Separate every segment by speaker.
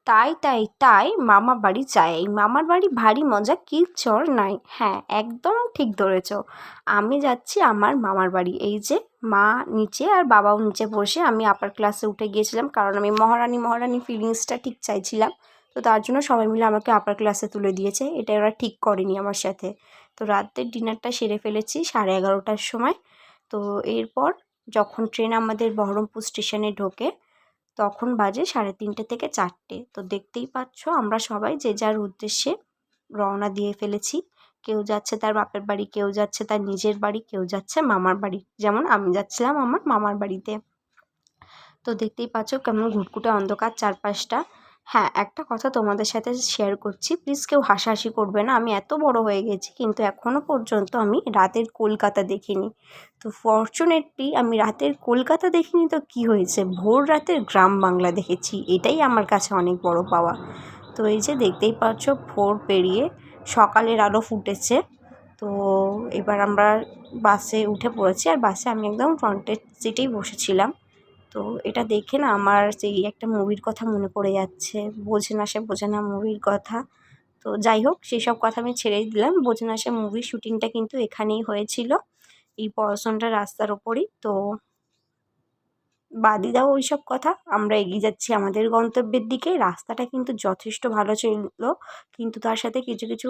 Speaker 1: তাই তাই তাই মামা বাড়ি যাই, এই মামার বাড়ি ভারী মজা, কি চর নাই। হ্যাঁ, একদম ঠিক ধরেছ। আমি যাচ্ছি আমার মামার বাড়ি। এই যে মা নিচে আর বাবাও নিচে বসে, আমি আপার ক্লাসে উঠে গিয়েছিলাম কারণ আমি মহারানী মহারানী ফিলিংসটা ঠিক চাইছিলাম। তো তার জন্য সবাই মিলে আমাকে আপার ক্লাসে তুলে দিয়েছে, এটা ওরা ঠিক করেনি আমার সাথে। তো রাতের ডিনারটা সেরে ফেলেছি 11:30টার সময়। তো এরপর যখন ট্রেন আমাদের বহরমপুর স্টেশনে ঢোকে তখন বাজে 3:30 থেকে 4টে। তো দেখতেই পাচ্ছ আমরা সবাই যে যার উদ্দেশ্যে রওনা দিয়ে ফেলেছি। কেউ যাচ্ছে তার বাপের বাড়ি, কেউ যাচ্ছে তার নিজের বাড়ি, কেউ যাচ্ছে মামার বাড়ি, যেমন আমি যাচ্ছিলাম আমার মামার বাড়িতে। তো দেখতেই পাচ্ছ কেমন ঘুটঘুটে অন্ধকার চারপাশটা। হ্যাঁ, একটা কথা তোমাদের সাথে শেয়ার করছি, প্লিজ কেউ হাসাহাসি করবে না। আমি এত বড় হয়ে গেছি কিন্তু এখনও পর্যন্ত আমি রাতের কলকাতা দেখিনি। তো ফর্চুনেটলি আমি রাতের কলকাতা দেখিনি তো কি হয়েছে, ভোর রাতের গ্রাম বাংলা দেখেছি, এটাই আমার কাছে অনেক বড় পাওয়া। তো এই যে দেখতেই পাচ্ছ ভোর পেরিয়ে সকালের আলো ফুটেছে। তো এবার আমরা বাসে উঠে পড়েছি, আর বাসে আমি একদম ফ্রন্টের সিটেই বসেছিলাম। তো এটা দেখে না আমার সেই একটা মুভির কথা মনে পড়ে যাচ্ছে, বোঝে না সে বোঝে না মুভির কথা। তো যাই হোক, সেসব কথা আমি ছেড়েই দিলাম। বোঝে না সে মুভির শ্যুটিংটা কিন্তু এখানেই হয়েছিল, এই পড়াশোনাটা রাস্তার ওপরই। তো বাদই দাও ওইসব কথা, আমরা এগিয়ে যাচ্ছি আমাদের গন্তব্যের দিকে। রাস্তাটা কিন্তু যথেষ্ট ভালো ছিল, কিন্তু তার সাথে কিছু কিছু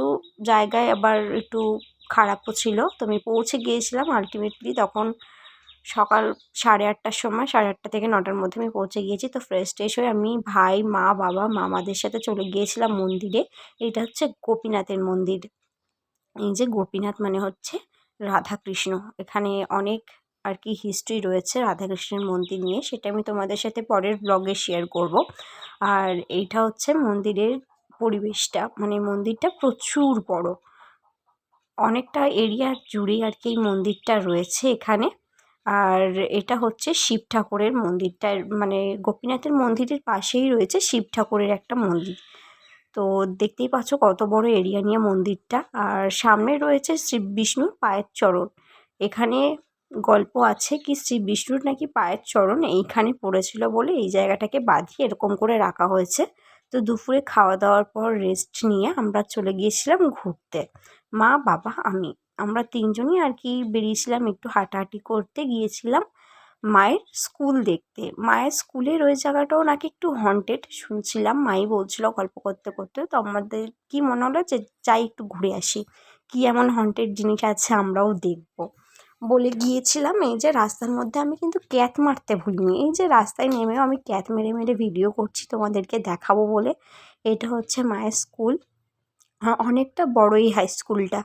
Speaker 1: জায়গায় আবার একটু খারাপও ছিল। তো আমি পৌঁছে গিয়েছিলাম আলটিমেটলি তখন সকাল 8:30টার সময়, 8:30 থেকে 9টার মধ্যে আমি পৌঁছে গিয়েছি। তো ফ্রেশ ট্রেশ হয়ে আমি ভাই, মা, বাবা, মামাদের সাথে চলে গিয়েছিলাম মন্দিরে। এটা হচ্ছে গোপীনাথের মন্দির। এই যে গোপীনাথ মানে হচ্ছে রাধাকৃষ্ণ। এখানে অনেক আর কি হিস্ট্রি রয়েছে রাধাকৃষ্ণের মন্দির নিয়ে, সেটা আমি তোমাদের সাথে পরের ব্লগে শেয়ার করব। আর এইটা হচ্ছে মন্দিরের পরিবেশটা, মানে মন্দিরটা প্রচুর বড়, অনেকটা এরিয়া জুড়েই আর কি এই মন্দিরটা রয়েছে এখানে। আর এটা হচ্ছে শিব ঠাকুরের মন্দিরটার, মানে গোপীনাথের মন্দিরের পাশেই রয়েছে শিব ঠাকুরের একটা মন্দির। তো দেখতেই পাচ্ছ কত বড় এরিয়া নিয়ে মন্দিরটা। আর সামনে রয়েছে শ্রী বিষ্ণুর পায়ের চরণ। এখানে গল্প আছে কি শ্রী বিষ্ণুর নাকি পায়ের চরণ এইখানে পড়েছিল বলে এই জায়গাটাকে বাঁধিয়ে এরকম করে রাখা হয়েছে। তো দুপুরে খাওয়া দাওয়ার পর রেস্ট নিয়ে আমরা চলে গিয়েছিলাম ঘুরতে, মা, বাবা, আমি। আমরা তিনজনই আর কি বেরিয়েছিলাম একটু হাঁটাহাঁটি করতে, গিয়েছিলাম মায়ের স্কুল দেখতে। মায়ের স্কুলের ওই জায়গাটাও নাকি একটু হন্টেড শুনছিলাম, মাই বলছিল গল্প করতে করতে। তো আমাদের কি মনে হলো যে যাই একটু ঘুরে আসি, কি এমন হন্টেড জিনিস আছে আমরাও দেখব বলে গিয়েছিলাম। এই যে রাস্তার মধ্যে আমি কিন্তু ক্যাথ মারতে ভুলিনি, এই যে রাস্তায় নেমেও আমি ক্যাথ মেরে মেরে ভিডিও করছি তোমাদেরকে দেখাবো বলে। এটা হচ্ছে মায়ের স্কুল, অনেকটা বড় এই হাই স্কুলটা।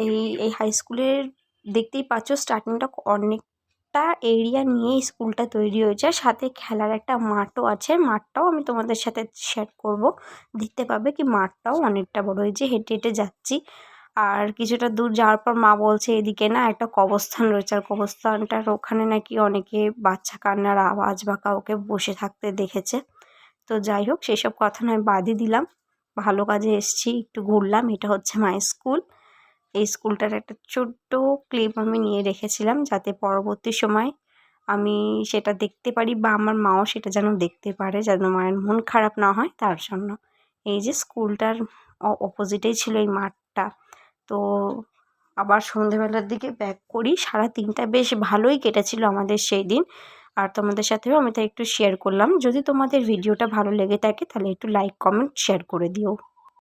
Speaker 1: এই এই হাই স্কুলের দেখতেই পাচ্ছ স্টার্টিংটা অনেকটা এরিয়া নিয়ে স্কুলটা তৈরি হয়েছে, সাথে খেলার একটা মাঠও আছে, মাঠটাও আমি তোমাদের সাথে শেয়ার করব, দেখতে পাবে কি মাঠটাও অনেকটা বড় হয়েছে। হেঁটে হেঁটে যাচ্ছি, আর কিছুটা দূর যাওয়ার পর মা বলছে এদিকে না একটা কবরস্থান রয়েছে, আর কবরস্থানটার ওখানে নাকি অনেকে বাচ্চা কান্নার আওয়াজ বা কাউকে বসে থাকতে দেখেছে। তো যাই হোক, সেসব কথা নয় বাদই দিলাম, ভালো কাজে এসছি, একটু ঘুরলাম। এটা হচ্ছে মায়ের স্কুল। এই স্কুলটার একটা ছোট্ট ক্লিপ আমি নিয়ে রেখেছিলাম যাতে পরবর্তী সময় আমি সেটা দেখতে পারি বা আমার মাও সেটা যেন দেখতে পারে, যেন মায়ের মন খারাপ না হয় তার জন্য। এই যে স্কুলটার অপোজিটেই ছিল এই মাঠটা। তো আবার সন্ধেবেলার দিকে ব্যাক করি, 3:30 বেশ ভালোই কেটেছিল আমাদের সেই দিন। আর তোমাদের সাথেও আমি তাই একটু শেয়ার করলাম। যদি তোমাদের ভিডিওটা ভালো লেগে থাকে তাহলে একটু লাইক, কমেন্ট, শেয়ার করে দিও।